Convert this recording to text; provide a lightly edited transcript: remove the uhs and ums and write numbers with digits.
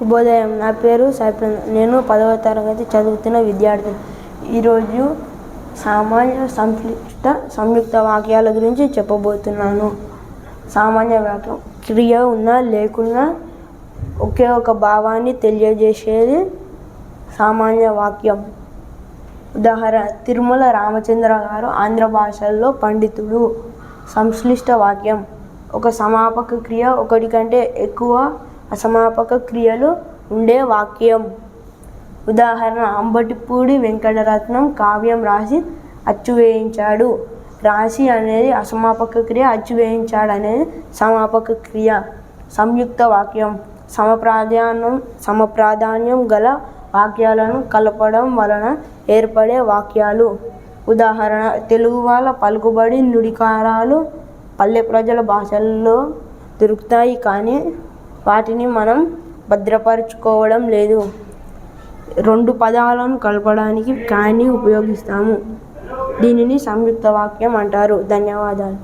శుభోదయం. నా పేరు సాయిప్రసాద్. నేను 10వ తరగతి చదువుతున్న విద్యార్థిని. ఈరోజు సామాన్య సంక్లిష్ట సంయుక్త వాక్యాల గురించి చెప్పబోతున్నాను. సామాన్య వాక్యం క్రియ ఉన్నా లేకున్నా ఒకే ఒక భావాన్ని తెలియజేసేది సామాన్య వాక్యం. ఉదాహరణ: తిరుమల రామచంద్ర గారు ఆంధ్ర భాషల్లో పండితుడు. సంశ్లిష్ట వాక్యం ఒక సమాపక క్రియ, ఒకటి కంటే ఎక్కువ అసమాపక క్రియలు ఉండే వాక్యం. ఉదాహరణ: అంబటిపూడి వెంకటరత్నం కావ్యం రాసి అచ్చు వేయించాడు. రాసి అనేది అసమాపక క్రియ, అచ్చు వేయించాడు అనేది సమాపక క్రియ. సంయుక్త వాక్యం సమప్రాధాన్యం గల వాక్యాలను కలపడం వలన ఏర్పడే వాక్యాలు. ఉదాహరణ: తెలుగు వాళ్ళ పలుకుబడి నుడికారాలు పల్లె ప్రజల భాషల్లో దొరుకుతాయి, కానీ వాటిని మనం భద్రపరుచుకోవడం లేదు. రెండు పదాలను కలపడానికి కానీ ఉపయోగిస్తాము. దీనిని సంయుక్త వాక్యం అంటారు. ధన్యవాదాలు.